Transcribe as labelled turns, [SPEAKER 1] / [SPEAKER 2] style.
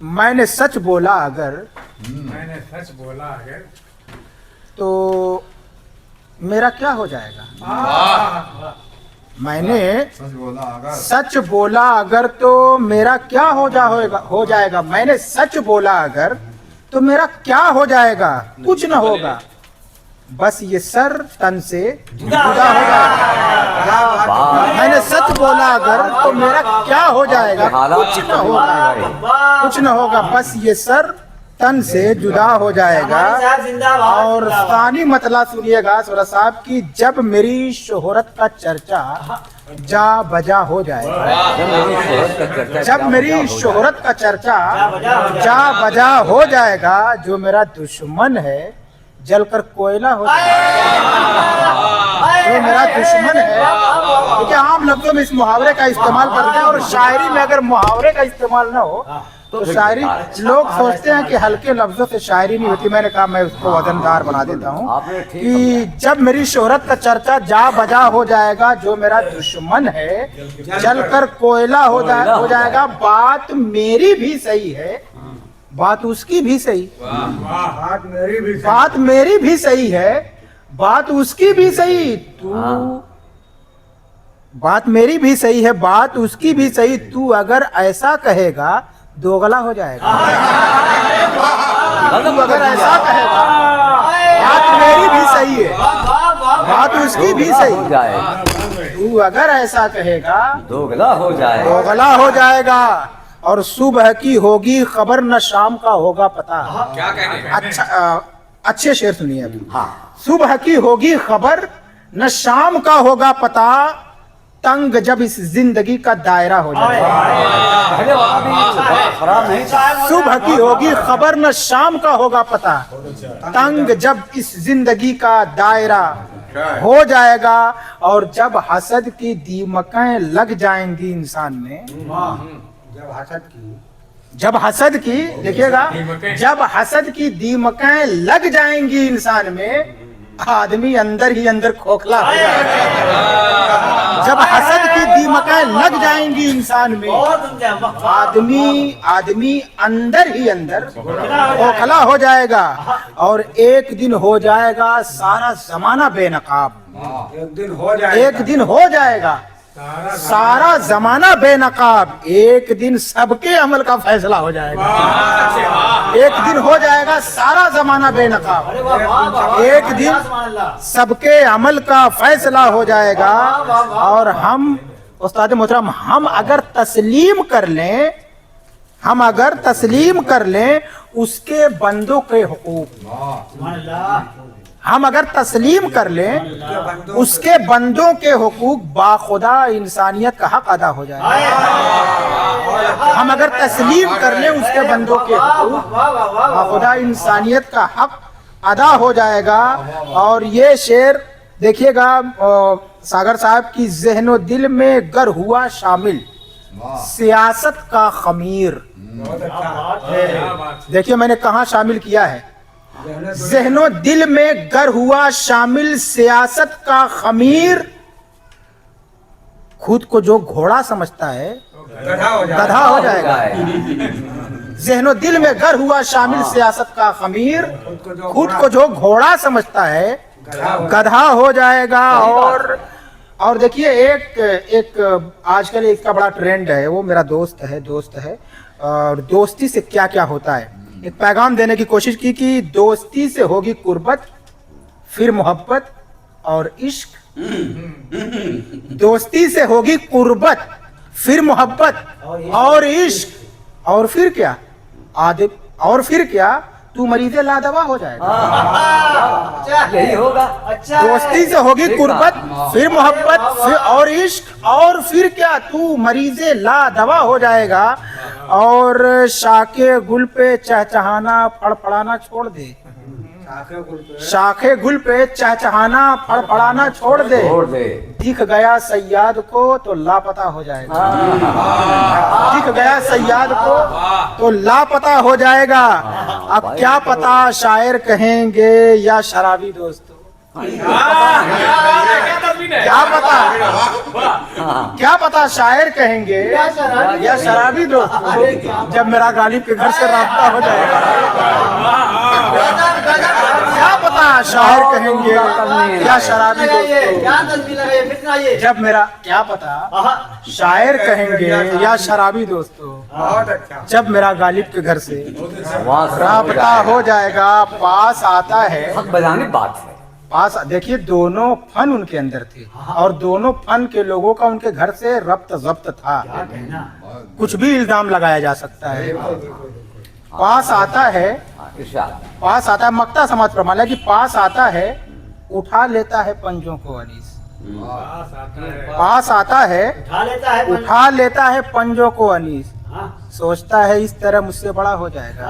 [SPEAKER 1] मैंने सच बोला अगर तो मेरा क्या हो जाएगा। मैंने सच बोला अगर तो मेरा क्या हो जाएगा। मैंने सच बोला अगर तो मेरा क्या हो जाएगा। कुछ न होगा, बस ये सर तन से जुदा हो जाएगा। मैंने सच बोला अगर तो मेरा क्या हो जाएगा। कुछ न होगा, बस ये सर तन से जुदा हो जाएगा। और सानी मतला सुनिएगा सोरा साहब की, जब मेरी शोहरत का चर्चा जा बजा हो जाएगा। जब मेरी शोहरत का चर्चा जा बजा हो जाएगा। जो मेरा दुश्मन है जलकर कोयला हो जाएगा। जो मेरा दुश्मन है, क्योंकि आम लफ्जों में इस मुहावरे का इस्तेमाल करते हैं, और शायरी में अगर मुहावरे का इस्तेमाल ना हो तो शायरी, लोग सोचते हैं कि हल्के लफ्जों से शायरी नहीं होती। मैंने कहा मैं उसको वजनदार बना देता हूँ कि जब मेरी शोहरत का चर्चा जा बजा हो जाएगा। जो मेरा दुश्मन है जलकर कोयला हो जाएगा। बात मेरी भी सही है, बात उसकी भी सही। बात मेरी भी सही है, बात उसकी भी सही। बात मेरी भी सही है, बात उसकी भी सही। तू अगर ऐसा कहेगा दोगला हो जाएगा। तू अगर ऐसा कहेगा बात मेरी भी सही है, बात उसकी भी सही। तू अगर ऐसा कहेगा दोगला हो जाएगा। और सुबह की होगी खबर न शाम का होगा पता। क्या कहने? अच्छा, अच्छे शेर सुनिए अभी। सुबह की होगी खबर न शाम का होगा पता। तंग जब इस जिंदगी का दायरा हो जाएगा। सुबह की होगी खबर न शाम का होगा पता। तंग जब इस जिंदगी का दायरा हो जाएगा। और जब हसद की दीमकें लग जाएंगी इंसान में। जब हसद की, देखिएगा, जब हसद की दीमकें लग जाएंगी इंसान में, आदमी अंदर ही अंदर खोखला हो जाएगा। जब हसद की दीमकें लग जाएंगी इंसान में, आदमी अंदर ही अंदर खोखला हो जाएगा। और एक दिन हो जाएगा सारा जमाना बेनकाब। एक दिन हो जाएगा सारा जमाना बेनकाब। एक दिन सबके अमल का फैसला हो जाएगा। एक दिन हो जाएगा सारा जमाना बेनकाब। एक दिन सबके अमल का फैसला हो जाएगा। और हम उस्ताद मोहतरम, हम अगर तस्लीम कर लें उसके बंदों के हुकूक। हम अगर तस्लीम कर लें उसके बंदों के हुकूक, बाखुदा इंसानियत का हक अदा हो जाएगा। हम अगर तस्लीम कर लें उसके बंदों के हुकूक, बाखुदा इंसानियत का हक अदा हो जाएगा। और ये शेर देखिएगा, सागर साहब की ज़हनो दिल में गर हुआ शामिल सियासत का खमीर। देखिए मैंने कहाँ शामिल किया है। ज़हनो दिल में गर हुआ शामिल सियासत का खमीर। खुद को जो घोड़ा समझता है गधा हो जाएगा। ज़हनो दिल में गर हुआ शामिल सियासत का खमीर। खुद को जो घोड़ा समझता है गधा हो जाएगा। और देखिए एक आजकल इसका बड़ा ट्रेंड है, वो मेरा दोस्त है। और दोस्ती से क्या क्या होता है, एक पैगाम देने की कोशिश की कि दोस्ती से होगी कुर्बत, फिर मोहब्बत और इश्क। दोस्ती से होगी कुर्बत, फिर मोहब्बत और इश्क। और फिर क्या तू मरीज़े लादवा हो जाएगा।
[SPEAKER 2] यही होगा।
[SPEAKER 1] दोस्ती से होगी कुर्बत, फिर मोहब्बत, फिर और इश्क। और फिर क्या तू मरीज़े लादवा हो जाएगा। और शाखे गुल पे चहचहाना फड़फड़ाना छोड़ दे। शाखे गुल पे चहचहाना फड़फड़ाना छोड़ दे। दिख गया सयाद को तो लापता हो जाएगा। दिख गया सयाद को तो लापता हो जाएगा। अब क्या पता शायर कहेंगे या शराबी दोस्तों। क्या पता शायर कहेंगे या शराबी दोस्त जब मेरा गालिब के घर से रास्ता हो जाएगा। क्या पता शायर कहेंगे या शराबी दोस्तों जब मेरा, क्या पता शायर कहेंगे या शराबी दोस्तों जब मेरा गालिब के घर से रास्ता हो जाएगा। पास आता है,
[SPEAKER 2] हक बजाने बात है।
[SPEAKER 1] पास देखिए, दोनों फन उनके अंदर थे और दोनों फन के लोगों का उनके घर से रब्त जब्त था। कुछ भी इल्जाम लगाया जा सकता है। पास आता है, पास आता है, मक्ता समाज प्रमाण है कि पास आता है, उठा लेता है पंजों को अनीस। पास आता है, उठा लेता है पंजों को अनीस। सोचता है इस तरह मुझसे बड़ा हो जाएगा।